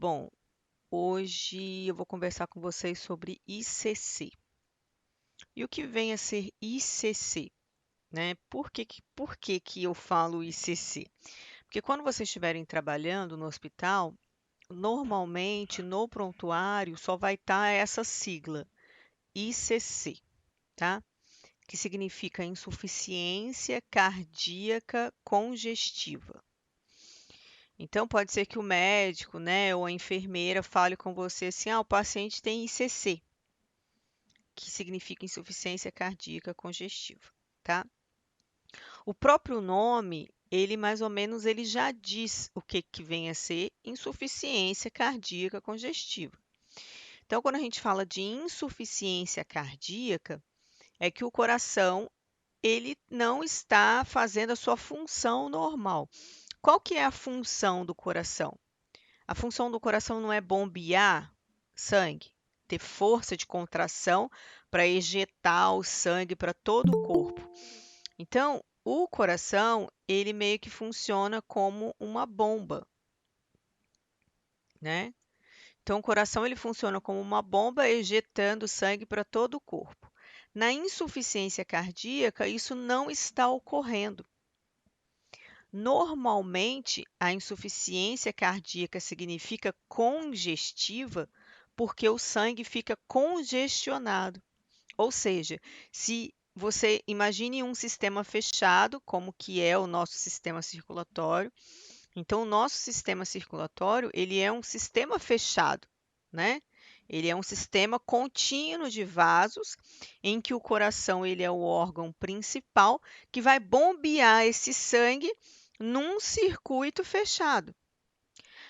Bom, hoje eu vou conversar com vocês sobre ICC. E o que vem a ser ICC, né? Por que que eu falo ICC? Porque quando vocês estiverem trabalhando no hospital, normalmente no prontuário só vai estar essa sigla, ICC, tá? Que significa insuficiência cardíaca congestiva. Então, pode ser que o médico, né, ou a enfermeira fale com você assim: o paciente tem ICC, que significa insuficiência cardíaca congestiva, tá? O próprio nome, ele mais ou menos ele já diz o que vem a ser insuficiência cardíaca congestiva. Então, quando a gente fala de insuficiência cardíaca, é que o coração ele não está fazendo a sua função normal. Qual que é a função do coração? A função do coração não é bombear sangue, ter força de contração para ejetar o sangue para todo o corpo. Então, o coração, ele meio que funciona como uma bomba, né? Então, o coração ele funciona como uma bomba ejetando sangue para todo o corpo. Na insuficiência cardíaca, isso não está ocorrendo. Normalmente, a insuficiência cardíaca significa congestiva porque o sangue fica congestionado. Ou seja, se você imagine um sistema fechado, como que é o nosso sistema circulatório, então o nosso sistema circulatório, ele é um sistema fechado, né? Ele é um sistema contínuo de vasos, em que o coração ele é o órgão principal que vai bombear esse sangue num circuito fechado.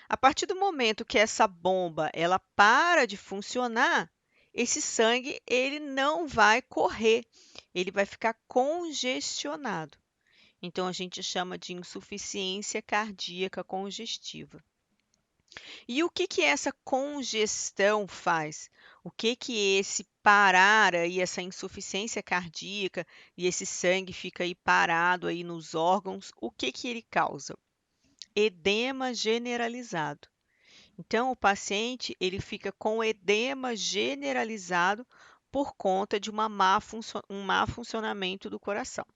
A partir do momento que essa bomba ela para de funcionar, esse sangue ele não vai correr, ele vai ficar congestionado. Então a gente chama de insuficiência cardíaca congestiva. E o que que essa congestão faz? O que que esse parar aí, essa insuficiência cardíaca e esse sangue fica aí parado aí nos órgãos, o que que ele causa? Edema generalizado. Então, o paciente ele fica com edema generalizado por conta de um má funcionamento do coração.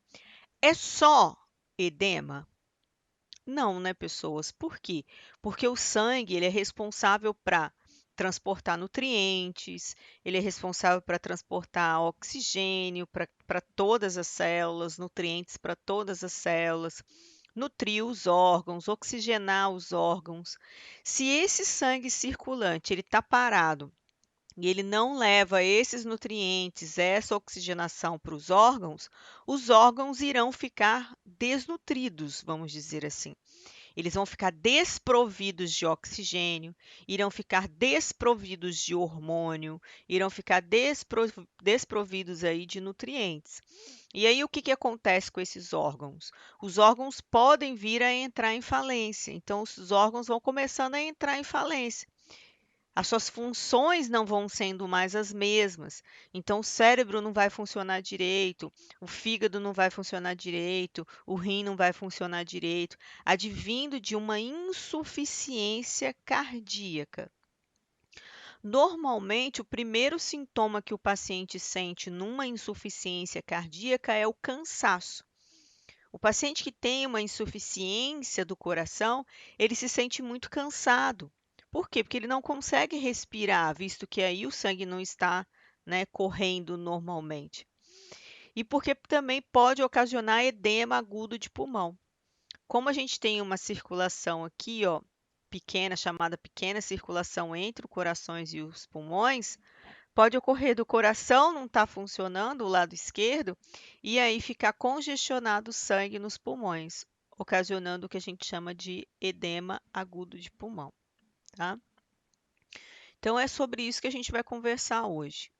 É só edema? Não, né, pessoas? Por quê? Porque o sangue ele é responsável para transportar nutrientes, ele é responsável para transportar oxigênio para todas as células, nutrientes para todas as células, nutrir os órgãos, oxigenar os órgãos. Se esse sangue circulante ele está parado e ele não leva esses nutrientes, essa oxigenação para os órgãos irão ficar desnutridos, vamos dizer assim. Eles vão ficar desprovidos de oxigênio, irão ficar desprovidos de hormônio, irão ficar desprovidos aí de nutrientes. E aí o que que acontece com esses órgãos? Os órgãos podem vir a entrar em falência. Então os órgãos vão começando a entrar em falência. As suas funções não vão sendo mais as mesmas. Então, o cérebro não vai funcionar direito, o fígado não vai funcionar direito, o rim não vai funcionar direito, advindo de uma insuficiência cardíaca. Normalmente, o primeiro sintoma que o paciente sente numa insuficiência cardíaca é o cansaço. O paciente que tem uma insuficiência do coração, ele se sente muito cansado. Por quê? Porque ele não consegue respirar, visto que aí o sangue não está, né, correndo normalmente. E porque também pode ocasionar edema agudo de pulmão. Como a gente tem uma circulação aqui, ó, pequena, chamada pequena circulação entre os corações e os pulmões, pode ocorrer do coração não estar funcionando, o lado esquerdo, e aí ficar congestionado o sangue nos pulmões, ocasionando o que a gente chama de edema agudo de pulmão, tá? Então é sobre isso que a gente vai conversar hoje.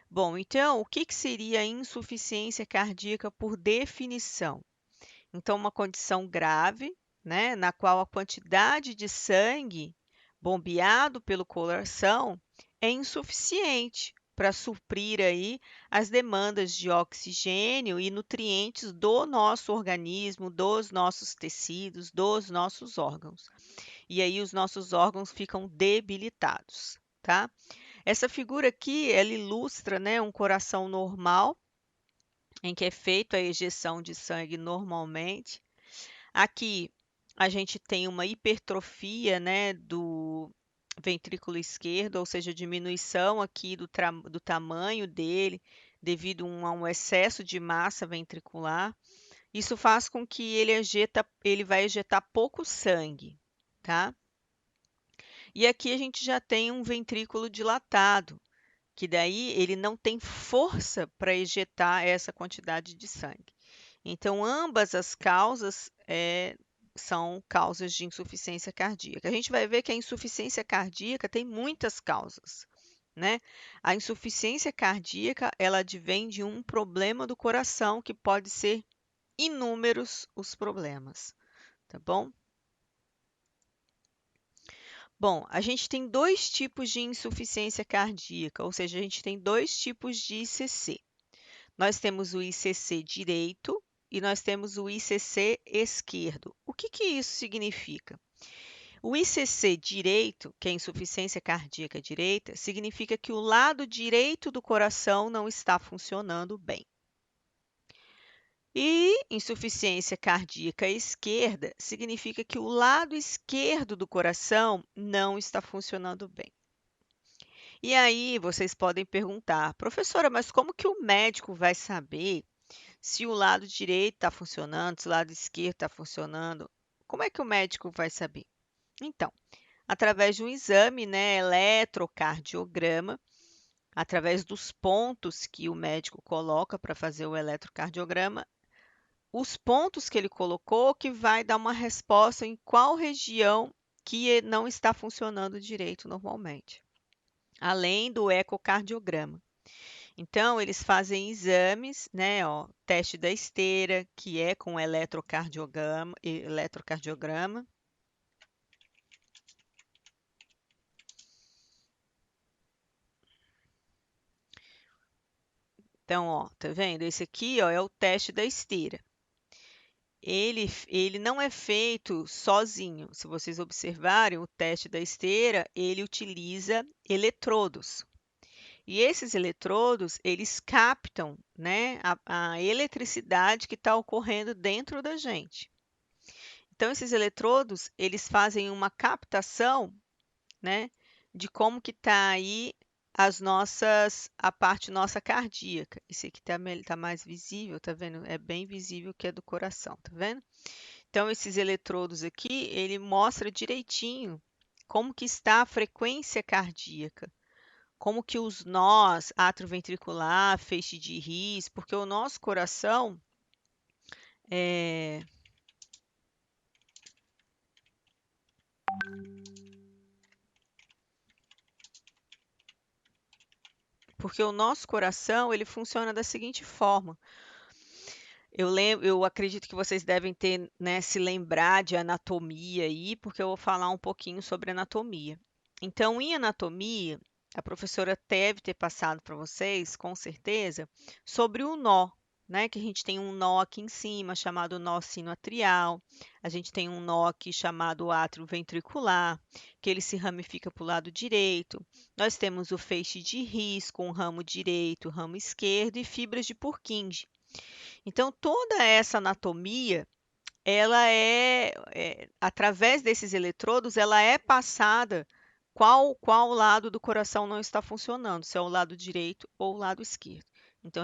Bom, então o que que seria a insuficiência cardíaca por definição? Então, uma condição grave, né, na qual a quantidade de sangue bombeado pelo coração é insuficiente para suprir aí as demandas de oxigênio e nutrientes do nosso organismo, dos nossos tecidos, dos nossos órgãos. e aí os nossos órgãos ficam debilitados, tá? Essa figura aqui, ela ilustra, né, um coração normal, em que é feita a ejeção de sangue normalmente. Aqui a gente tem uma hipertrofia, né, do ventrículo esquerdo, ou seja, diminuição aqui do tamanho dele devido a um excesso de massa ventricular. Isso faz com que ele vai ejetar pouco sangue, tá? E aqui a gente já tem um ventrículo dilatado, que daí ele não tem força para ejetar essa quantidade de sangue. Então, ambas as causas são causas de insuficiência cardíaca. A gente vai ver que a insuficiência cardíaca tem muitas causas, né? A insuficiência cardíaca, ela advém de um problema do coração, que pode ser inúmeros os problemas, tá bom? Bom, a gente tem dois tipos de insuficiência cardíaca, ou seja, a gente tem dois tipos de ICC. Nós temos o ICC direito e nós temos o ICC esquerdo. O que isso significa? O ICC direito, que é insuficiência cardíaca direita, significa que o lado direito do coração não está funcionando bem. E insuficiência cardíaca esquerda significa que o lado esquerdo do coração não está funcionando bem. E aí vocês podem perguntar, professora, mas como que o médico vai saber se o lado direito está funcionando, se o lado esquerdo está funcionando? Como é que o médico vai saber? Então, através de um exame, né, eletrocardiograma, através dos pontos que o médico coloca para fazer o eletrocardiograma, os pontos que ele colocou que vai dar uma resposta em qual região que não está funcionando direito normalmente, além do ecocardiograma. Então, eles fazem exames, né, ó, teste da esteira, que é com eletrocardiograma. Então, ó, tá vendo? Esse aqui, ó, é o teste da esteira. Ele não é feito sozinho. Se vocês observarem o teste da esteira, ele utiliza eletrodos. E esses eletrodos, eles captam, né, a eletricidade que está ocorrendo dentro da gente. Então, esses eletrodos, eles fazem uma captação, né, de como que está aí a parte nossa cardíaca. Esse aqui tá mais visível, tá vendo? É bem visível que é do coração, tá vendo? Então, esses eletrodos aqui, ele mostra direitinho como que está a frequência cardíaca, como que os nós, atrioventricular, feixe de His, porque o nosso coração é, porque o nosso coração, ele funciona da seguinte forma. Eu acredito que vocês devem ter, né, se lembrar de anatomia aí, porque eu vou falar um pouquinho sobre anatomia. Então, em anatomia, a professora deve ter passado para vocês, com certeza, sobre o nó, né? Que a gente tem um nó aqui em cima, chamado nó sinoatrial. A gente tem um nó aqui chamado átrio ventricular, que ele se ramifica para o lado direito. Nós temos o feixe de His, com o ramo direito, ramo esquerdo, e fibras de Purkinje. Então, toda essa anatomia, ela através desses eletrodos, ela é passada qual lado do coração não está funcionando, se é o lado direito ou o lado esquerdo. Então,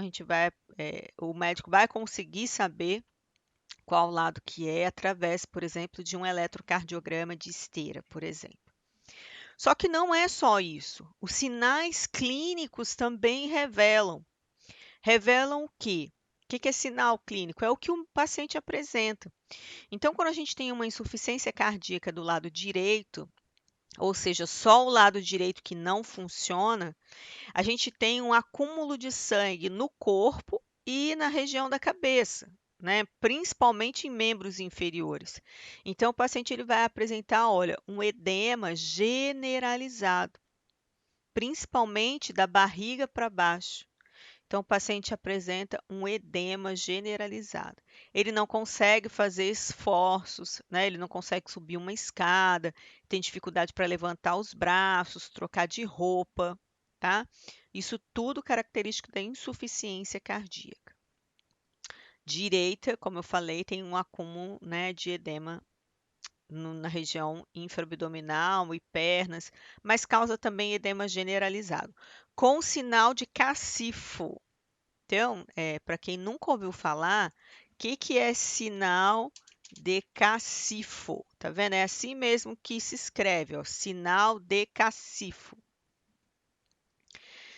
o médico vai conseguir saber qual lado que é através, por exemplo, de um eletrocardiograma de esteira, por exemplo. Só que não é só isso. Os sinais clínicos também revelam. Revelam o quê? O que é sinal clínico? É o que o paciente apresenta. Então, quando a gente tem uma insuficiência cardíaca do lado direito, ou seja, só o lado direito que não funciona, a gente tem um acúmulo de sangue no corpo e na região da cabeça, né? Principalmente em membros inferiores. Então, o paciente ele vai apresentar, olha, um edema generalizado, principalmente da barriga para baixo. Então, o paciente apresenta um edema generalizado. Ele não consegue fazer esforços, né? Ele não consegue subir uma escada, tem dificuldade para levantar os braços, trocar de roupa, tá? Isso tudo característico da insuficiência cardíaca. Direita, como eu falei, tem um acúmulo, né, de edema na região infraabdominal e pernas, mas causa também edema generalizado, com sinal de cacifo. Então, para quem nunca ouviu falar, o que é sinal de cacifo? Tá vendo? É assim mesmo que se escreve, ó, sinal de cacifo.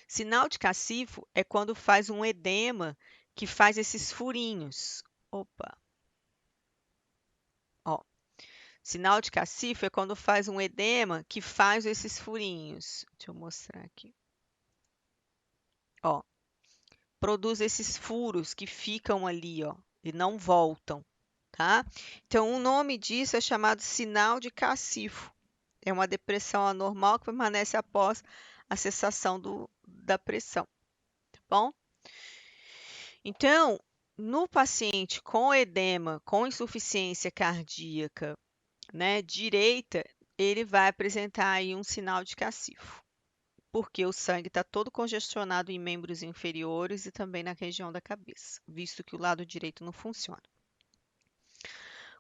Sinal de cacifo é quando faz um edema que faz esses furinhos. Opa, ó. Sinal de cacifo é quando faz um edema que faz esses furinhos. Deixa eu mostrar aqui. Ó, produz esses furos que ficam ali, ó, e não voltam, tá? Então, o nome disso é chamado sinal de cacifo. É uma depressão anormal que permanece após a cessação da pressão, tá bom? Então, no paciente com edema, com insuficiência cardíaca, né, direita, ele vai apresentar aí um sinal de cacifo, porque o sangue está todo congestionado em membros inferiores e também na região da cabeça, visto que o lado direito não funciona.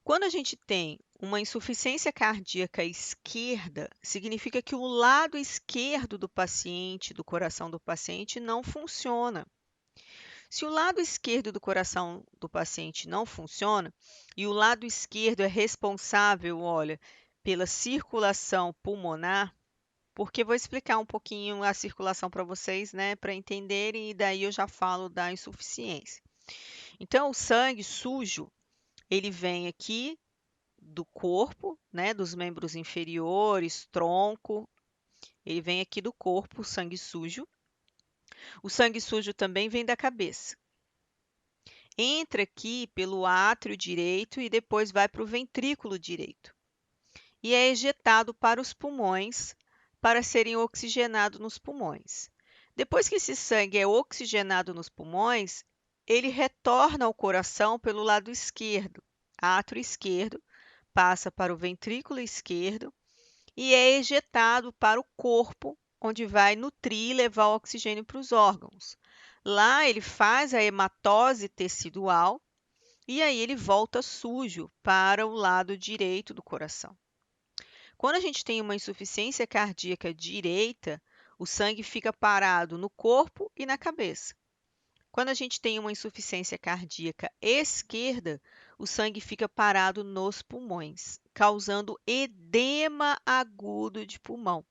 Quando a gente tem uma insuficiência cardíaca esquerda, significa que o lado esquerdo do paciente, do coração do paciente, não funciona. Se o lado esquerdo do coração do paciente não funciona, e o lado esquerdo é responsável, olha, pela circulação pulmonar, porque vou explicar um pouquinho a circulação para vocês, né, para entenderem, e daí eu já falo da insuficiência. Então, o sangue sujo, ele vem aqui do corpo, né, dos membros inferiores, tronco, ele vem aqui do corpo, o sangue sujo. O sangue sujo também vem da cabeça. Entra aqui pelo átrio direito e depois vai para o ventrículo direito. E é ejetado para os pulmões para serem oxigenados nos pulmões. Depois que esse sangue é oxigenado nos pulmões, ele retorna ao coração pelo lado esquerdo, átrio esquerdo, passa para o ventrículo esquerdo e é ejetado para o corpo, onde vai nutrir e levar o oxigênio para os órgãos. Lá ele faz a hematose tecidual e aí ele volta sujo para o lado direito do coração. Quando a gente tem uma insuficiência cardíaca direita, o sangue fica parado no corpo e na cabeça. Quando a gente tem uma insuficiência cardíaca esquerda, o sangue fica parado nos pulmões, causando edema agudo de pulmão.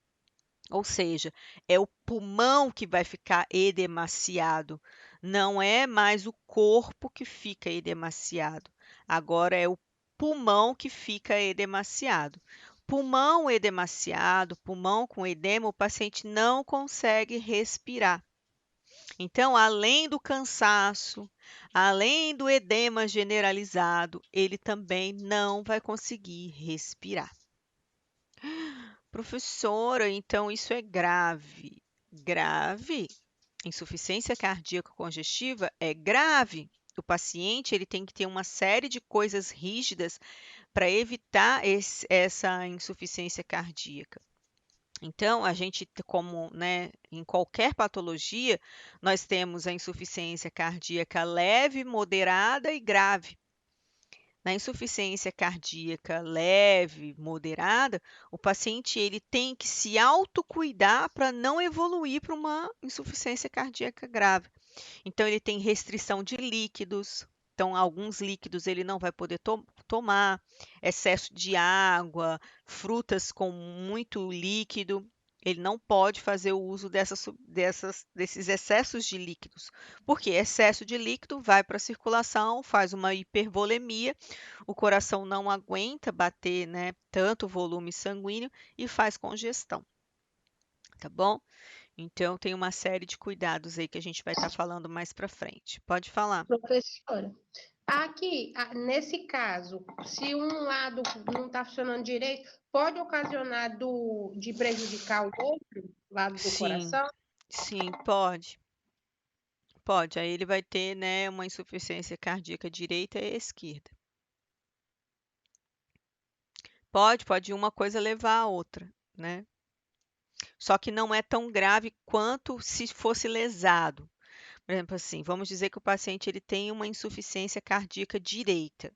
Ou seja, é o pulmão que vai ficar edemaciado, não é mais o corpo que fica edemaciado. Agora é o pulmão que fica edemaciado. Pulmão edemaciado, pulmão com edema, o paciente não consegue respirar. Então, além do cansaço, além do edema generalizado, ele também não vai conseguir respirar. Professora, então isso é grave. Grave? Insuficiência cardíaca congestiva é grave. O paciente ele tem que ter uma série de coisas rígidas para evitar essa insuficiência cardíaca. Então, a gente, como, né, em qualquer patologia, nós temos a insuficiência cardíaca leve, moderada e grave. Na insuficiência cardíaca leve, moderada, o paciente ele tem que se autocuidar para não evoluir para uma insuficiência cardíaca grave. Então, ele tem restrição de líquidos. Então, alguns líquidos ele não vai poder tomar, excesso de água, frutas com muito líquido. Ele não pode fazer o uso desses excessos de líquidos, porque excesso de líquido vai para a circulação, faz uma hipervolemia, o coração não aguenta bater, né, tanto volume sanguíneo e faz congestão, tá bom? Então, tem uma série de cuidados aí que a gente vai estar falando mais para frente. Pode falar. Professora, aqui, nesse caso, se um lado não está funcionando direito, pode ocasionar de prejudicar o outro lado do Sim, coração? sim, pode. Pode. Aí ele vai ter, né, uma insuficiência cardíaca direita e esquerda. Pode uma coisa levar a outra, né? Só que não é tão grave quanto se fosse lesado. Por exemplo, assim, vamos dizer que o paciente ele tem uma insuficiência cardíaca direita,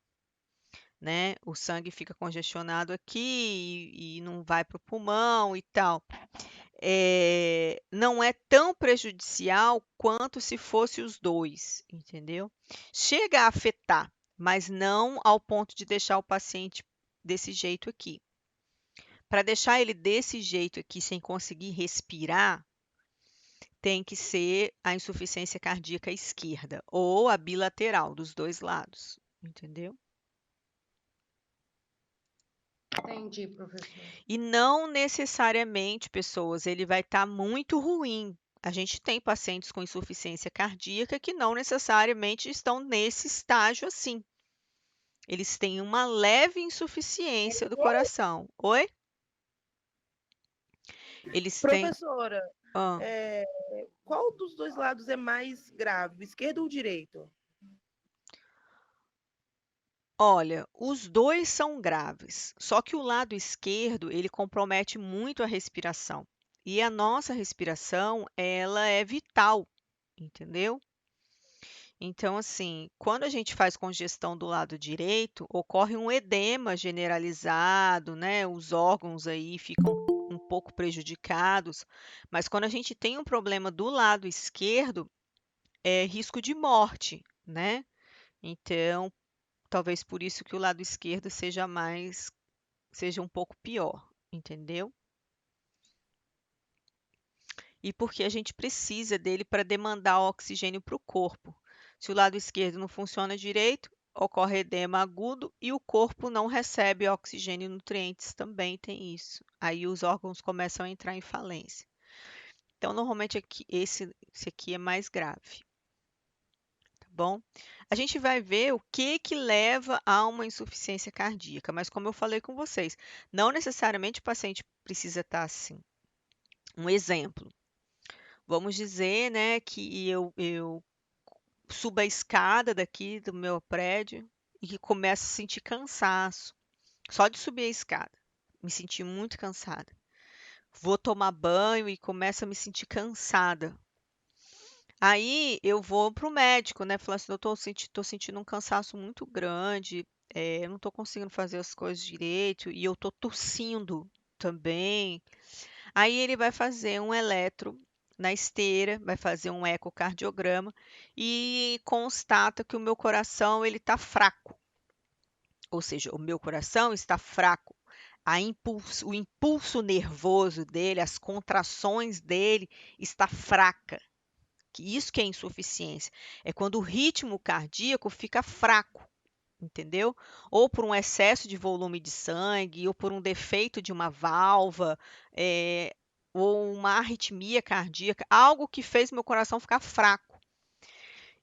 né? O sangue fica congestionado aqui e não vai para o pulmão e tal. Não é tão prejudicial quanto se fosse os dois, entendeu? Chega a afetar, mas não ao ponto de deixar o paciente desse jeito aqui. Para deixar ele desse jeito aqui, sem conseguir respirar, tem que ser a insuficiência cardíaca esquerda ou a bilateral dos dois lados, entendeu? Entendi, professor. E não necessariamente, pessoas, ele vai estar muito ruim. A gente tem pacientes com insuficiência cardíaca que não necessariamente estão nesse estágio assim. Eles têm uma leve insuficiência do coração. Oi? Eles têm. Professora, Ah, é, qual dos dois lados é mais grave, o esquerdo ou o direito? olha, os dois são graves, só que o lado esquerdo, ele compromete muito a respiração. E a nossa respiração, ela é vital, entendeu? Então, assim, quando a gente faz congestão do lado direito, ocorre um edema generalizado, né? Os órgãos aí ficam um pouco prejudicados, mas quando a gente tem um problema do lado esquerdo, é risco de morte, né? Então, talvez por isso que o lado esquerdo seja um pouco pior, entendeu? E porque a gente precisa dele para demandar oxigênio para o corpo. Se o lado esquerdo não funciona direito, ocorre edema agudo e o corpo não recebe oxigênio e nutrientes, também tem isso. Aí os órgãos começam a entrar em falência. Então, normalmente esse aqui é mais grave, tá bom? A gente vai ver o que que leva a uma insuficiência cardíaca, mas como eu falei com vocês, não necessariamente o paciente precisa estar assim. Um exemplo, vamos dizer, né, que eu subo a escada daqui do meu prédio e que começo a sentir cansaço, só de subir a escada. Me senti muito cansada. Vou tomar banho e começo a me sentir cansada. Aí eu vou para o médico, né? Falar assim, doutor, tô sentindo um cansaço muito grande, eu não estou conseguindo fazer as coisas direito e eu estou tossindo também. Aí ele vai fazer um eletro na esteira, vai fazer um ecocardiograma e constata que o meu coração ele está fraco. Ou seja, o meu coração está fraco. O impulso nervoso dele, as contrações dele está fraca. Isso que é insuficiência. É quando o ritmo cardíaco fica fraco, entendeu? Ou por um excesso de volume de sangue, ou por um defeito de uma válvula, ou uma arritmia cardíaca, algo que fez meu coração ficar fraco.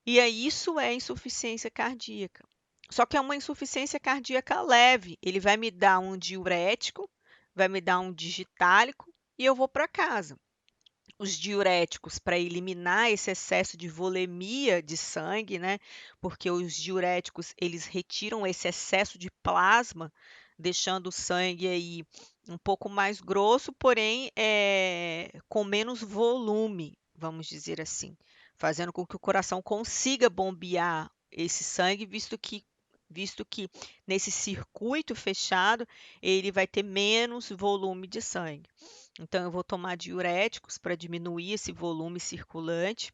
E aí isso é insuficiência cardíaca. Só que é uma insuficiência cardíaca leve. Ele vai me dar um diurético, vai me dar um digitálico e eu vou para casa. Os diuréticos para eliminar esse excesso de volemia de sangue, né? Porque os diuréticos eles retiram esse excesso de plasma, deixando o sangue aí um pouco mais grosso, porém com menos volume, vamos dizer assim, fazendo com que o coração consiga bombear esse sangue, visto que nesse circuito fechado ele vai ter menos volume de sangue. Então, eu vou tomar diuréticos para diminuir esse volume circulante,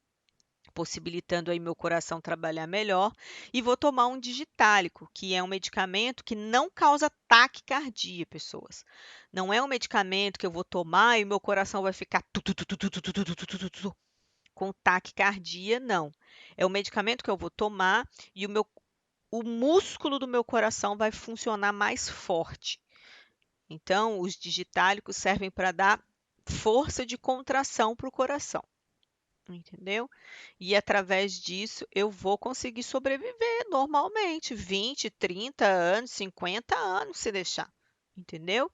possibilitando aí meu coração trabalhar melhor, e vou tomar um digitálico, que é um medicamento que não causa taquicardia, pessoas. Não é um medicamento que eu vou tomar e meu coração vai ficar com taquicardia, não. É um medicamento que eu vou tomar e o músculo do meu coração vai funcionar mais forte. Então, os digitálicos servem para dar força de contração para o coração, entendeu? E através disso eu vou conseguir sobreviver normalmente, 20, 30 anos, 50 anos se deixar, entendeu?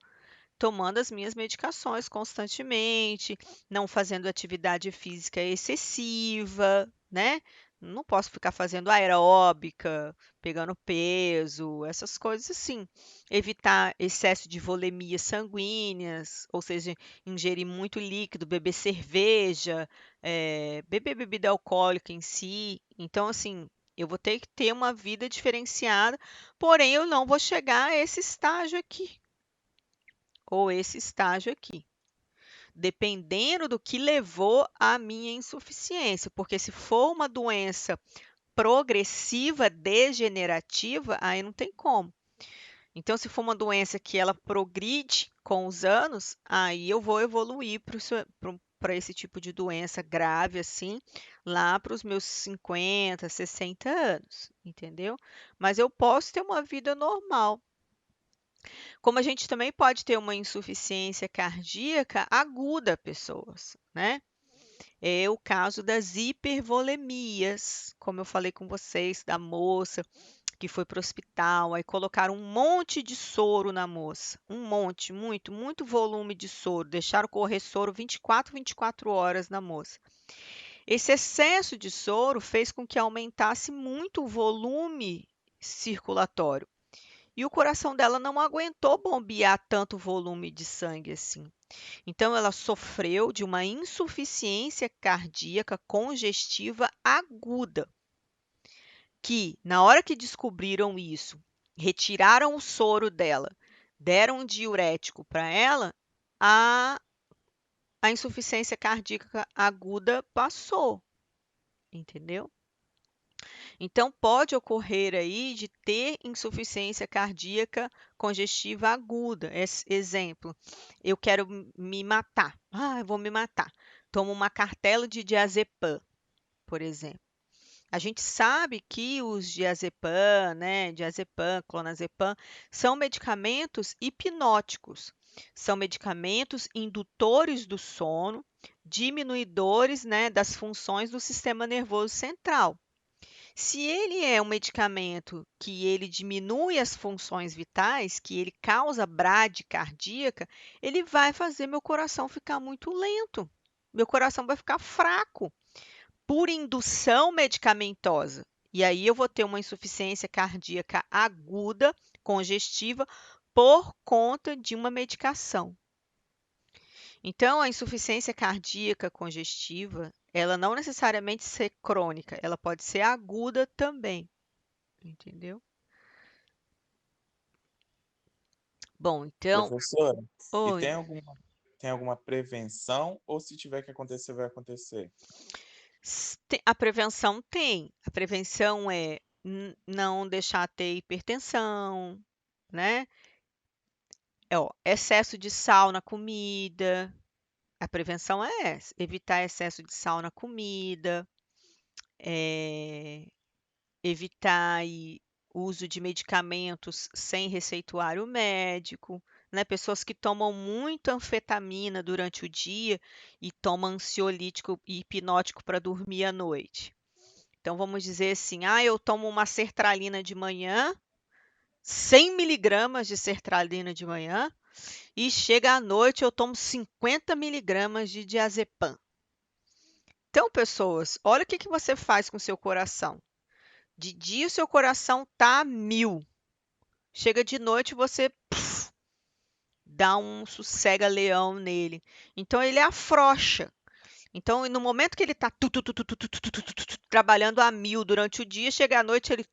Tomando as minhas medicações constantemente, não fazendo atividade física excessiva, né? Não posso ficar fazendo aeróbica, pegando peso, essas coisas assim. Evitar excesso de volemias sanguíneas, ou seja, ingerir muito líquido, beber cerveja, beber bebida alcoólica em si. Então, assim, eu vou ter que ter uma vida diferenciada, porém eu não vou chegar a esse estágio aqui, ou esse estágio aqui, dependendo do que levou à minha insuficiência, porque se for uma doença progressiva, degenerativa, aí não tem como. Então, se for uma doença que ela progride com os anos, aí eu vou evoluir para esse tipo de doença grave, assim, lá para os meus 50, 60 anos, entendeu? Mas eu posso ter uma vida normal. Como a gente também pode ter uma insuficiência cardíaca aguda, pessoas, né? É o caso das hipervolemias, como eu falei com vocês, da moça que foi para o hospital, aí colocaram um monte de soro na moça, um monte, muito, muito volume de soro, deixaram correr soro 24 horas na moça. Esse excesso de soro fez com que aumentasse muito o volume circulatório. E o coração dela não aguentou bombear tanto volume de sangue assim. Então, ela sofreu de uma insuficiência cardíaca congestiva aguda, que, na hora que descobriram isso, retiraram o soro dela, deram um diurético para ela, a, a insuficiência cardíaca aguda passou, entendeu? Então, pode ocorrer aí de ter insuficiência cardíaca congestiva aguda. Exemplo, eu quero me matar. Ah, eu vou me matar. Tomo uma cartela de diazepam, por exemplo. A gente sabe que os diazepam, né, diazepam, clonazepam, são medicamentos hipnóticos. São medicamentos indutores do sono, diminuidores, né, das funções do sistema nervoso central. Se ele é um medicamento que ele diminui as funções vitais, que ele causa bradicardiaca, ele vai fazer meu coração ficar muito lento. Meu coração vai ficar fraco por indução medicamentosa. E aí eu vou ter uma insuficiência cardíaca aguda, congestiva, por conta de uma medicação. Então, a insuficiência cardíaca congestiva, ela não necessariamente ser crônica, ela pode ser aguda também, entendeu? Bom, então, Professora, e oi. tem alguma prevenção ou se tiver que acontecer, vai acontecer? A prevenção tem. A prevenção é não deixar ter hipertensão, né? Ó, excesso de sal na comida. A prevenção é essa, evitar excesso de sal na comida, evitar aí o uso de medicamentos sem receituário médico, né? Pessoas que tomam muita anfetamina durante o dia e tomam ansiolítico e hipnótico para dormir à noite. Então vamos dizer assim, eu tomo uma sertralina de manhã, 100 miligramas de sertralina de manhã, e chega à noite eu tomo 50 miligramas de diazepam. Então, pessoas, olha o que que você faz com o seu coração. De dia o seu coração tá a 1000. Chega de noite você dá um sossega-leão nele. Então ele afrouxa. Então, no momento que ele está trabalhando a 1000 durante o dia, chega à noite ele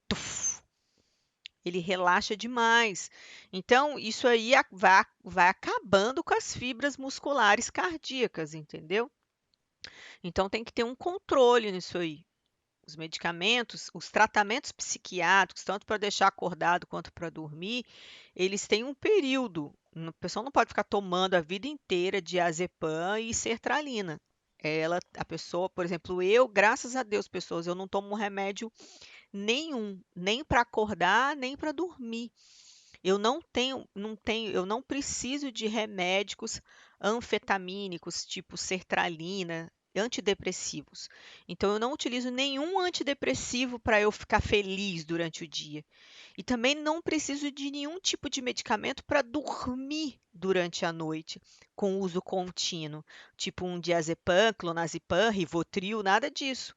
relaxa demais. Então, isso aí vai acabando com as fibras musculares cardíacas, entendeu? Então, tem que ter um controle nisso aí. Os medicamentos, os tratamentos psiquiátricos, tanto para deixar acordado quanto para dormir, eles têm um período. A pessoa não pode ficar tomando a vida inteira diazepam e sertralina. A pessoa, por exemplo, eu, graças a Deus, pessoas, eu não tomo remédio nenhum, nem para acordar, nem para dormir. Eu não preciso de remédios anfetamínicos, tipo sertralina, antidepressivos. Então, eu não utilizo nenhum antidepressivo para eu ficar feliz durante o dia. E também não preciso de nenhum tipo de medicamento para dormir durante a noite, com uso contínuo, tipo um diazepam, clonazepam, Rivotril, nada disso.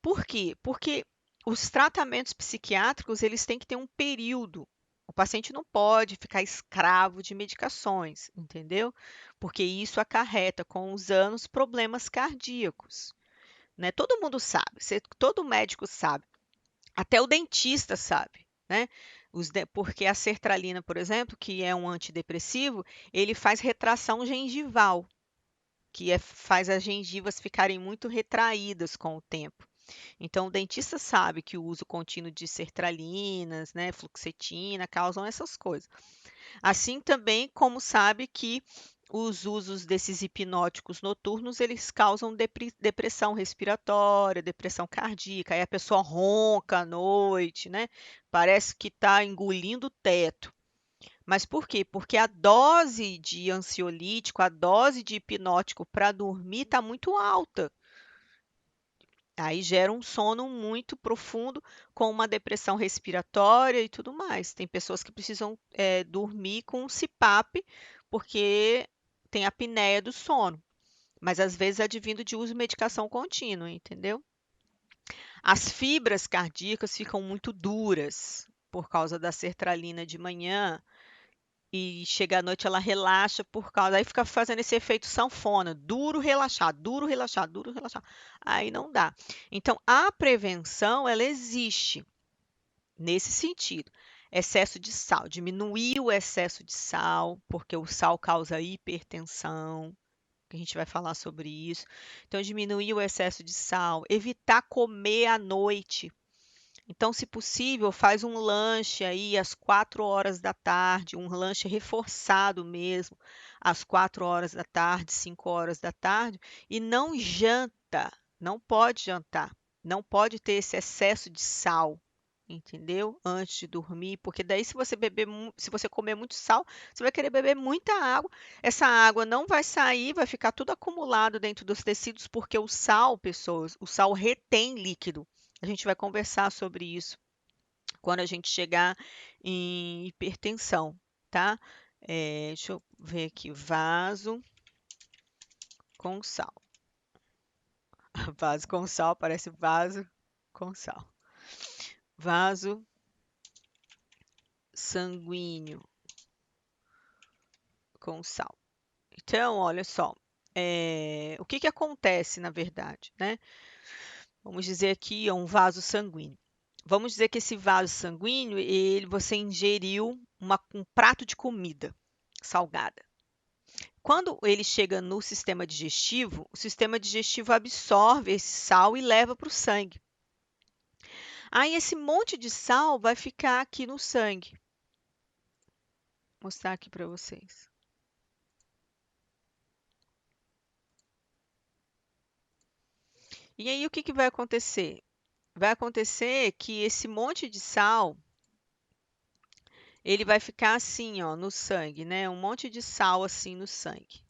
Por quê? Porque os tratamentos psiquiátricos, eles têm que ter um período. O paciente não pode ficar escravo de medicações, entendeu? Porque isso acarreta com os anos problemas cardíacos, né? Todo mundo sabe, todo médico sabe, até o dentista sabe, né? Porque a sertralina, por exemplo, que é um antidepressivo, ele faz retração gengival, faz as gengivas ficarem muito retraídas com o tempo. Então, o dentista sabe que o uso contínuo de sertralinas, né, fluoxetina, causam essas coisas. Assim também como sabe que os usos desses hipnóticos noturnos, eles causam depressão respiratória, depressão cardíaca, aí a pessoa ronca à noite, né? Parece que está engolindo o teto. Mas por quê? Porque a dose de ansiolítico, a dose de hipnótico para dormir está muito alta. Aí gera um sono muito profundo, com uma depressão respiratória e tudo mais. Tem pessoas que precisam dormir com CPAP, porque tem apneia do sono. Mas às vezes é advindo de uso de medicação contínua, entendeu? As fibras cardíacas ficam muito duras por causa da sertralina de manhã, e chega à noite ela relaxa por causa, aí fica fazendo esse efeito sanfona, duro relaxar, duro relaxar, duro relaxar. Aí não dá. Então, a prevenção, ela existe nesse sentido. Excesso de sal, diminuir o excesso de sal, porque o sal causa hipertensão, que a gente vai falar sobre isso. Então, diminuir o excesso de sal, evitar comer à noite. Então, se possível, faz um lanche aí às 4 horas da tarde, um lanche reforçado mesmo, às 4 horas da tarde, 5 horas da tarde, e não janta, não pode jantar, não pode ter esse excesso de sal, entendeu? Antes de dormir, porque daí se você se você comer muito sal, você vai querer beber muita água. Essa água não vai sair, vai ficar tudo acumulado dentro dos tecidos, porque o sal, pessoas, o sal retém líquido. A gente vai conversar sobre isso quando a gente chegar em hipertensão, tá? Deixa eu ver aqui, vaso com sal. Vaso com sal, parece vaso com sal. Vaso sanguíneo com sal. Então, olha só, o que acontece na verdade, né? Vamos dizer aqui, é um vaso sanguíneo. Vamos dizer que esse vaso sanguíneo, você ingeriu um prato de comida salgada. Quando ele chega no sistema digestivo, o sistema digestivo absorve esse sal e leva para o sangue. Aí esse monte de sal vai ficar aqui no sangue. Vou mostrar aqui para vocês. E aí o que vai acontecer? Vai acontecer que esse monte de sal, ele vai ficar assim, ó, no sangue, né? Um monte de sal assim no sangue.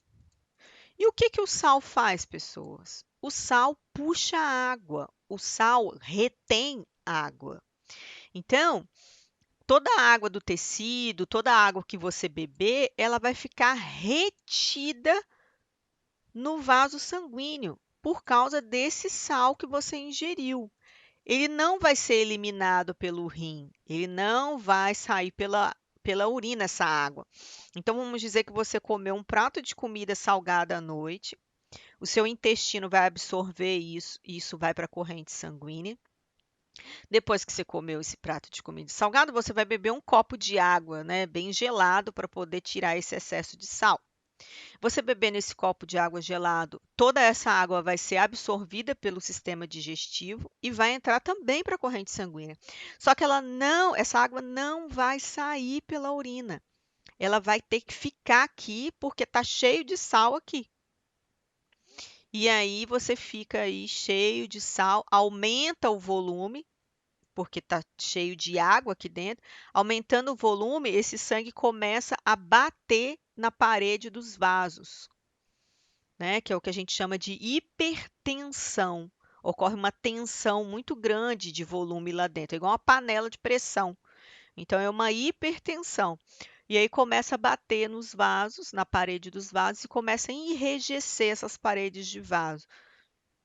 E o que o sal faz, pessoas? O sal puxa água, o sal retém água. Então, toda a água do tecido, toda a água que você beber, ela vai ficar retida no vaso sanguíneo por causa desse sal que você ingeriu. Ele não vai ser eliminado pelo rim, ele não vai sair pela urina essa água. Então, vamos dizer que você comeu um prato de comida salgada à noite, o seu intestino vai absorver isso, e isso vai para a corrente sanguínea. Depois que você comeu esse prato de comida salgada, você vai beber um copo de água, né, bem gelado, para poder tirar esse excesso de sal. Você bebendo esse copo de água gelado, toda essa água vai ser absorvida pelo sistema digestivo e vai entrar também para a corrente sanguínea. Só que essa água não vai sair pela urina. Ela vai ter que ficar aqui porque está cheio de sal aqui. E aí você fica aí cheio de sal, aumenta o volume, porque está cheio de água aqui dentro. Aumentando o volume, esse sangue começa a bater na parede dos vasos, né? Que é o que a gente chama de hipertensão. Ocorre uma tensão muito grande de volume lá dentro, é igual uma panela de pressão. Então, é uma hipertensão. E aí começa a bater nos vasos, na parede dos vasos, e começa a enrijecer essas paredes de vaso.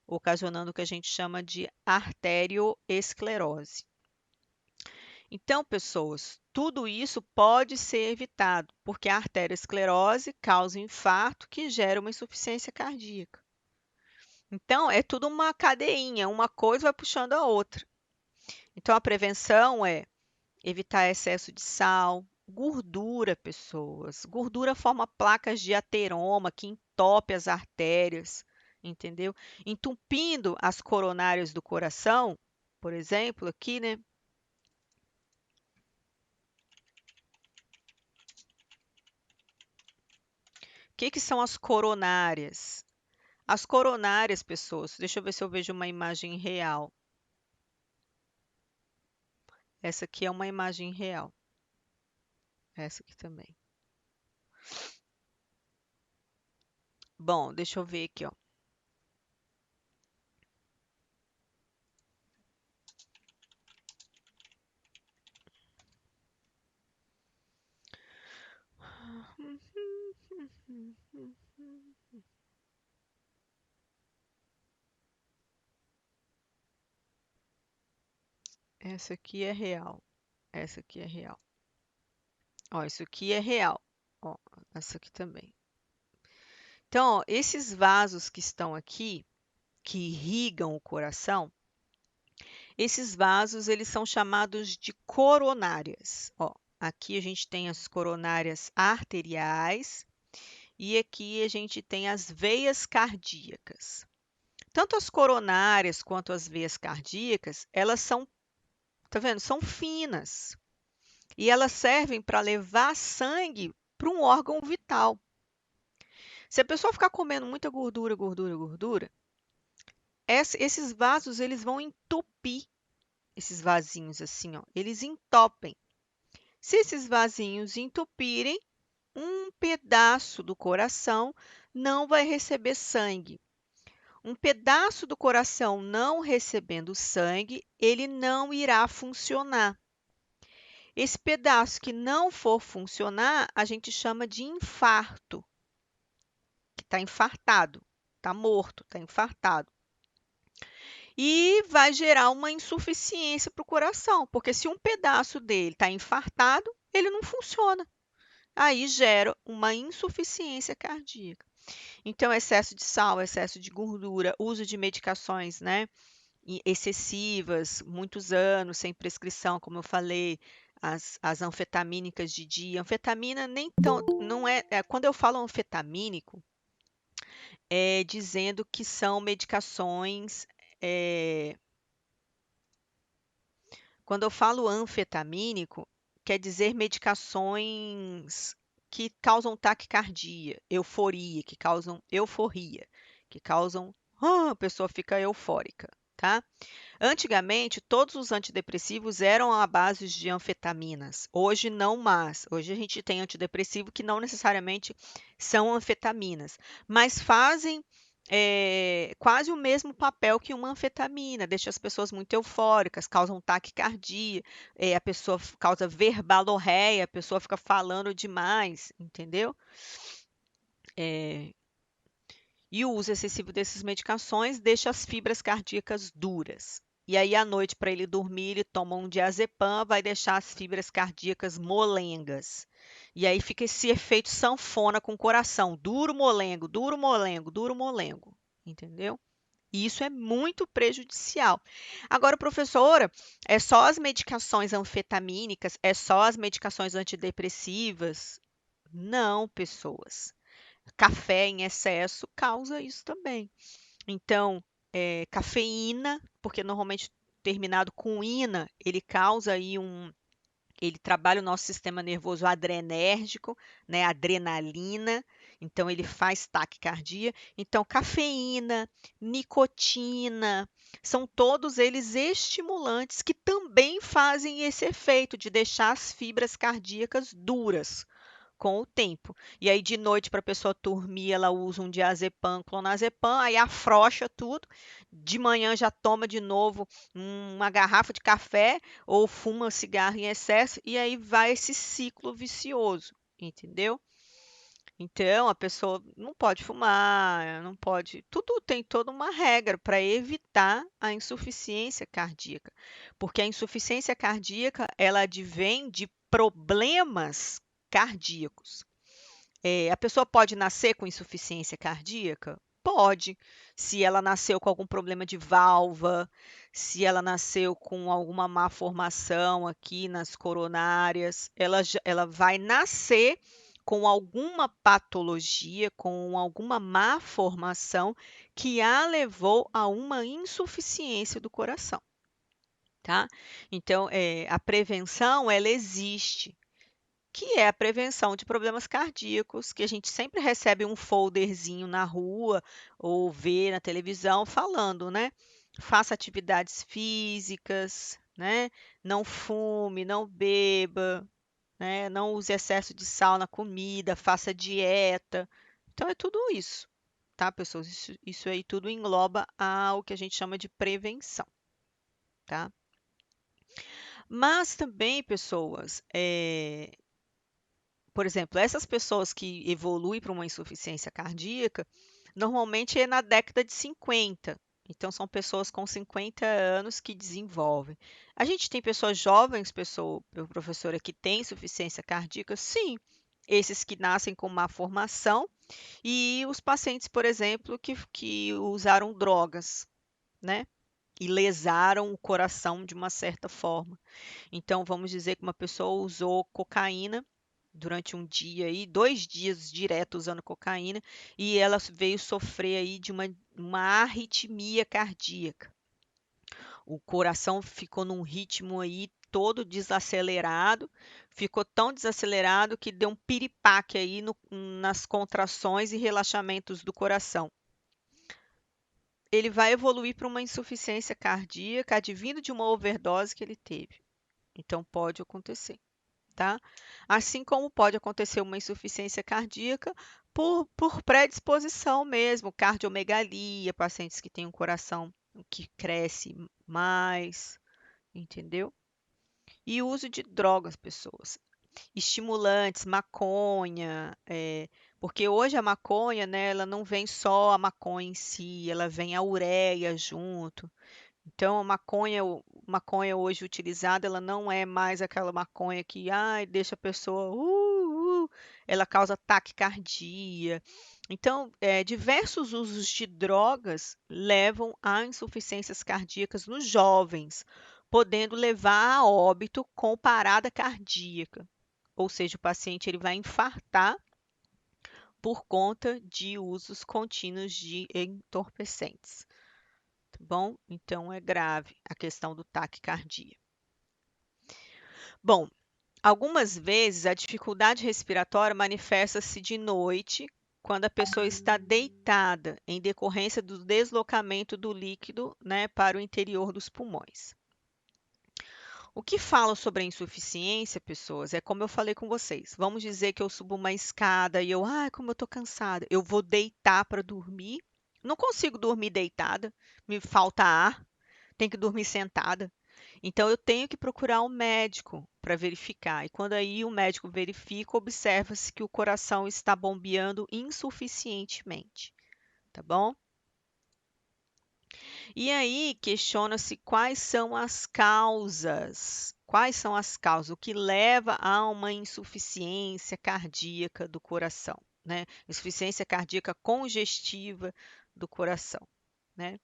ocasionando o que a gente chama de arterioesclerose. Então, pessoas, tudo isso pode ser evitado, porque a arteriosclerose causa infarto que gera uma insuficiência cardíaca. Então, é tudo uma cadeinha, uma coisa vai puxando a outra. Então, a prevenção é evitar excesso de sal, gordura, pessoas. Gordura forma placas de ateroma que entope as artérias, entendeu? Entupindo as coronárias do coração, por exemplo, aqui, né? O que que são as coronárias? As coronárias, pessoas, deixa eu ver se eu vejo uma imagem real. Essa aqui é uma imagem real. Essa aqui também. Bom, deixa eu ver aqui, ó. Essa aqui é real. Essa aqui é real. Ó, isso aqui é real. Ó, essa aqui também. Então, ó, esses vasos que estão aqui, que irrigam o coração, esses vasos eles são chamados de coronárias. Ó, aqui a gente tem as coronárias arteriais e aqui a gente tem as veias cardíacas. Tanto as coronárias quanto as veias cardíacas, elas são, tá vendo? São finas. E elas servem para levar sangue para um órgão vital. Se a pessoa ficar comendo muita gordura, esses vasos eles vão entupir esses vasinhos assim, ó, eles entopem. Se esses vasinhos entupirem, um pedaço do coração não vai receber sangue. Um pedaço do coração não recebendo sangue, ele não irá funcionar. Esse pedaço que não for funcionar, a gente chama de infarto, que está infartado, está morto, está infartado. E vai gerar uma insuficiência para o coração, porque se um pedaço dele está infartado, ele não funciona. Aí gera uma insuficiência cardíaca. Então, excesso de sal, excesso de gordura, uso de medicações, né, excessivas, muitos anos sem prescrição, como eu falei, as anfetamínicas de dia. Anfetamina nem tão, não quando eu falo anfetamínico, é dizendo que são medicações. Quando eu falo anfetamínico, quer dizer medicações que causam taquicardia, euforia, que causam euforia, que causam, a pessoa fica eufórica, tá? Antigamente, todos os antidepressivos eram à base de anfetaminas. Hoje não mais. Hoje a gente tem antidepressivo que não necessariamente são anfetaminas, mas fazem quase o mesmo papel que uma anfetamina, deixa as pessoas muito eufóricas, causam taquicardia, a pessoa causa verbalorreia, a pessoa fica falando demais, entendeu? E o uso excessivo dessas medicações deixa as fibras cardíacas duras. E aí, à noite, para ele dormir, ele toma um diazepam, vai deixar as fibras cardíacas molengas. E aí fica esse efeito sanfona com o coração, duro molengo, duro molengo, duro molengo, entendeu? E isso é muito prejudicial. Agora, professora, é só as medicações anfetamínicas? É só as medicações antidepressivas? Não, pessoas. Café em excesso causa isso também. Então, cafeína, porque normalmente terminado com ina, ele causa aí ele trabalha o nosso sistema nervoso adrenérgico, né, adrenalina, então ele faz taquicardia. Então, cafeína, nicotina, são todos eles estimulantes que também fazem esse efeito de deixar as fibras cardíacas duras com o tempo. E aí, de noite, para a pessoa dormir, ela usa um diazepam, clonazepam, aí afrouxa tudo. De manhã já toma de novo uma garrafa de café ou fuma cigarro em excesso, e aí vai esse ciclo vicioso, entendeu? Então, a pessoa não pode fumar, não pode. Tudo tem toda uma regra para evitar a insuficiência cardíaca, porque a insuficiência cardíaca ela advém de problemas cardíacos. A pessoa pode nascer com insuficiência cardíaca? Pode. Se ela nasceu com algum problema de válvula, se ela nasceu com alguma má formação aqui nas coronárias, ela vai nascer com alguma patologia, com alguma má formação que a levou a uma insuficiência do coração, tá? Então, a prevenção, ela existe, que é a prevenção de problemas cardíacos, que a gente sempre recebe um folderzinho na rua ou vê na televisão falando, né? Faça atividades físicas, né? Não fume, não beba, né? Não use excesso de sal na comida, faça dieta. Então é tudo isso, tá, pessoas? Isso aí tudo engloba o que a gente chama de prevenção, tá? Mas também, pessoas, por exemplo, essas pessoas que evoluem para uma insuficiência cardíaca, normalmente é na década de 50. Então, são pessoas com 50 anos que desenvolvem. A gente tem pessoas jovens, professora, que têm insuficiência cardíaca? Sim. Esses que nascem com má formação e os pacientes, por exemplo, que usaram drogas, né? E lesaram o coração de uma certa forma. Então, vamos dizer que uma pessoa usou cocaína durante um dia aí, 2 dias direto usando cocaína, e ela veio sofrer aí de uma arritmia cardíaca. O coração ficou num ritmo aí todo desacelerado, ficou tão desacelerado que deu um piripaque aí nas contrações e relaxamentos do coração. Ele vai evoluir para uma insuficiência cardíaca advindo de uma overdose que ele teve. Então, pode acontecer. Tá? Assim como pode acontecer uma insuficiência cardíaca por predisposição mesmo, cardiomegalia, pacientes que têm um coração que cresce mais, entendeu? E o uso de drogas, pessoas. Estimulantes, maconha, porque hoje a maconha, né, ela não vem só a maconha em si, ela vem a ureia junto. Então, a maconha hoje utilizada, ela não é mais aquela maconha que, ai, deixa a pessoa, ela causa taquicardia. Então, diversos usos de drogas levam a insuficiências cardíacas nos jovens, podendo levar a óbito com parada cardíaca. Ou seja, o paciente ele vai infartar por conta de usos contínuos de entorpecentes. Tá bom? Então é grave a questão do taquicardia. Bom, algumas vezes a dificuldade respiratória manifesta-se de noite, quando a pessoa está deitada, em decorrência do deslocamento do líquido, né, para o interior dos pulmões. O que falo sobre a insuficiência, pessoas, é como eu falei com vocês. Vamos dizer que eu subo uma escada e como eu estou cansada, eu vou deitar para dormir. Não consigo dormir deitada, me falta ar, tenho que dormir sentada. Então, eu tenho que procurar um médico para verificar. E quando aí o médico verifica, observa-se que o coração está bombeando insuficientemente, tá bom? E aí questiona-se quais são as causas. Quais são as causas? O que leva a uma insuficiência cardíaca do coração, né? Insuficiência cardíaca congestiva do coração, né?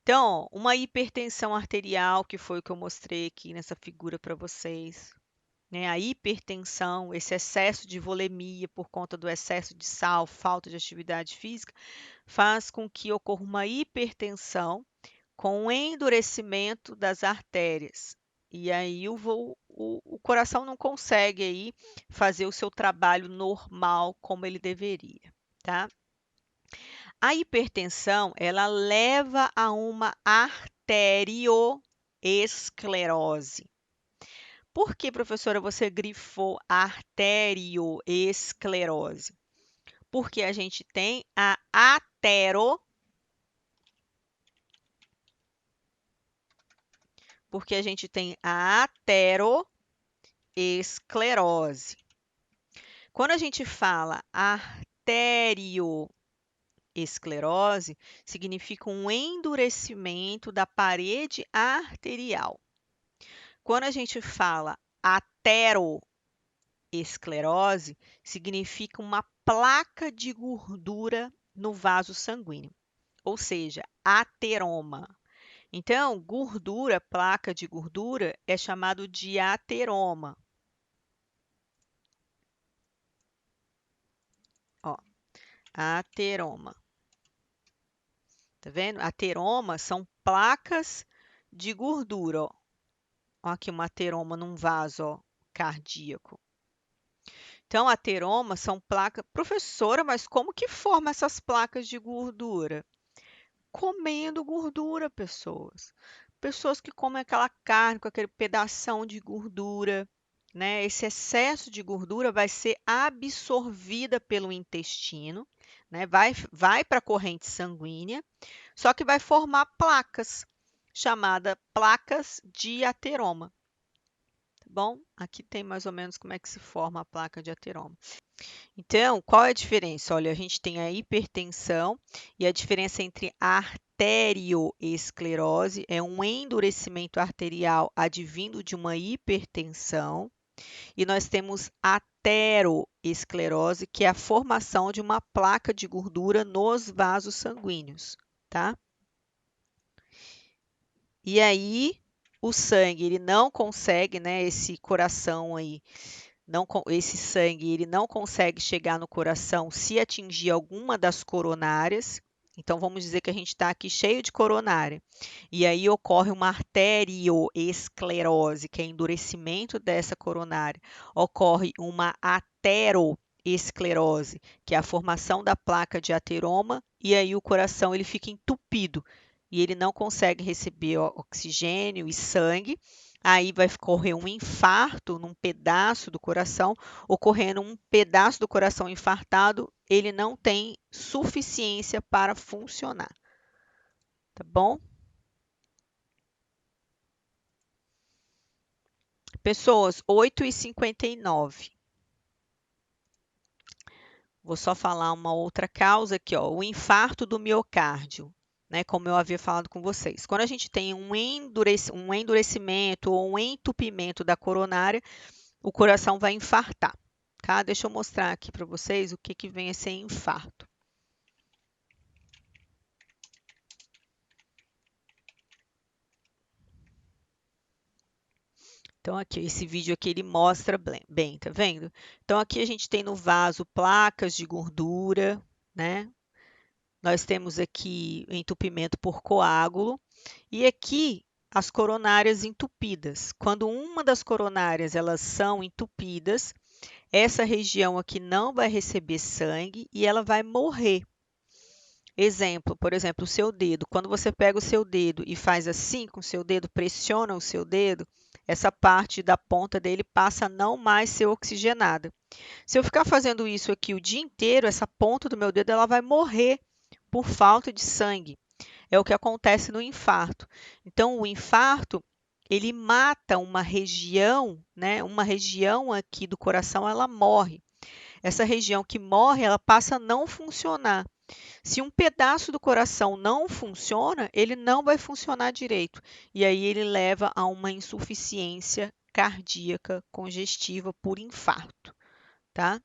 Então, uma hipertensão arterial, que foi o que eu mostrei aqui nessa figura para vocês, né? A hipertensão, esse excesso de volemia por conta do excesso de sal, falta de atividade física, faz com que ocorra uma hipertensão com endurecimento das artérias. E aí o coração não consegue aí fazer o seu trabalho normal como ele deveria, tá? A hipertensão, ela leva a uma arterioesclerose. Por que, professora, você grifou arterioesclerose? Porque a gente tem a ateroesclerose. Quando a gente fala arterioesclerose, significa um endurecimento da parede arterial. Quando a gente fala ateroesclerose, significa uma placa de gordura no vaso sanguíneo, ou seja, ateroma. Então, gordura, placa de gordura, é chamado de ateroma. Ó, ateroma. Tá vendo? Ateromas são placas de gordura, ó. Ó, aqui uma ateroma num vaso, ó, cardíaco. Então, ateromas são placas. Professora, mas como que forma essas placas de gordura? Comendo gordura, pessoas. Pessoas que comem aquela carne com aquele pedação de gordura, né? Esse excesso de gordura vai ser absorvida pelo intestino, né? Vai para a corrente sanguínea, só que vai formar placas, chamadas placas de ateroma. Tá bom? Aqui tem mais ou menos como é que se forma a placa de ateroma. Então, qual é a diferença? Olha, a gente tem a hipertensão e a diferença entre a arterioesclerose é um endurecimento arterial advindo de uma hipertensão, e nós temos ateroesclerose, que é a formação de uma placa de gordura nos vasos sanguíneos, tá? E aí, o sangue, ele não consegue, né, esse coração aí, esse sangue ele não consegue chegar no coração se atingir alguma das coronárias. Então, vamos dizer que a gente está aqui cheio de coronária. E aí ocorre uma arterioesclerose, que é endurecimento dessa coronária. Ocorre uma ateroesclerose, que é a formação da placa de ateroma. E aí o coração ele fica entupido. E ele não consegue receber oxigênio e sangue. Aí vai ocorrer um infarto num pedaço do coração. Ocorrendo um pedaço do coração infartado, ele não tem suficiência para funcionar. Tá bom? Pessoas, 8h59. Vou só falar uma outra causa aqui, ó, o infarto do miocárdio, né? Como eu havia falado com vocês. Quando a gente tem um endurecimento ou um entupimento da coronária, o coração vai infartar, tá? Deixa eu mostrar aqui para vocês o que vem a ser infarto. Então, aqui, esse vídeo aqui, ele mostra bem, tá vendo? Então, aqui a gente tem no vaso placas de gordura, né? Nós temos aqui entupimento por coágulo. E aqui, as coronárias entupidas. Quando uma das coronárias, elas são entupidas, essa região aqui não vai receber sangue e ela vai morrer. Exemplo, por exemplo, o seu dedo. Quando você pega o seu dedo e faz assim com o seu dedo, pressiona o seu dedo, essa parte da ponta dele passa a não mais ser oxigenada. Se eu ficar fazendo isso aqui o dia inteiro, essa ponta do meu dedo ela vai morrer por falta de sangue. É o que acontece no infarto. Então, o infarto, ele mata uma região, né? Uma região aqui do coração, ela morre. Essa região que morre, ela passa a não funcionar. Se um pedaço do coração não funciona, ele não vai funcionar direito. E aí ele leva a uma insuficiência cardíaca congestiva por infarto, tá?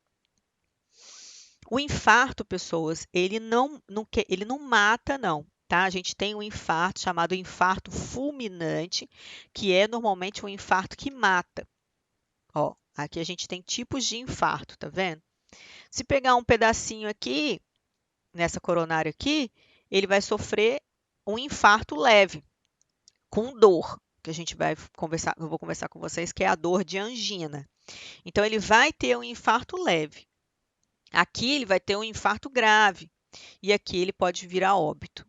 O infarto, pessoas, ele não mata, não. Tá? A gente tem um infarto chamado infarto fulminante, que é normalmente um infarto que mata. Ó, aqui a gente tem tipos de infarto, tá vendo? Se pegar um pedacinho aqui, nessa coronária aqui, ele vai sofrer um infarto leve, com dor, que a gente vai conversar, eu vou conversar com vocês, que é a dor de angina. Então, ele vai ter um infarto leve. Aqui ele vai ter um infarto grave e aqui ele pode vir a óbito,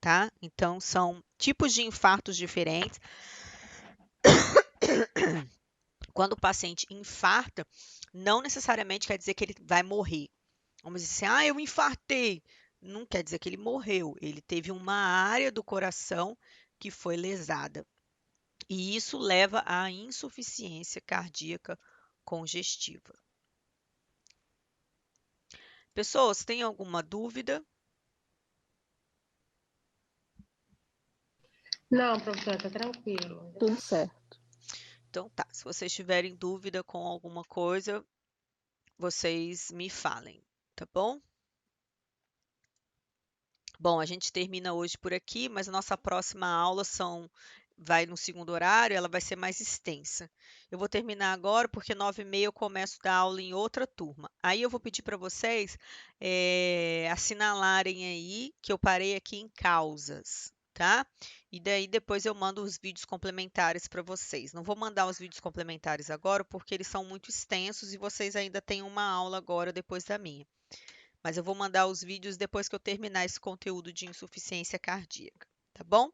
tá? Então, são tipos de infartos diferentes. Quando o paciente infarta, não necessariamente quer dizer que ele vai morrer. Vamos dizer assim, eu infartei. Não quer dizer que ele morreu. Ele teve uma área do coração que foi lesada. E isso leva à insuficiência cardíaca congestiva. Pessoas, tem alguma dúvida? Não, professora, tá tranquilo. Tudo certo. Então tá, se vocês tiverem dúvida com alguma coisa, vocês me falem, tá bom? Bom, a gente termina hoje por aqui, mas a nossa próxima aula vai no segundo horário, ela vai ser mais extensa. Eu vou terminar agora porque 9h30 eu começo a dar aula em outra turma. Aí eu vou pedir para vocês assinalarem aí que eu parei aqui em causas, tá? E daí depois eu mando os vídeos complementares para vocês. Não vou mandar os vídeos complementares agora porque eles são muito extensos e vocês ainda têm uma aula agora depois da minha. Mas eu vou mandar os vídeos depois que eu terminar esse conteúdo de insuficiência cardíaca, tá bom?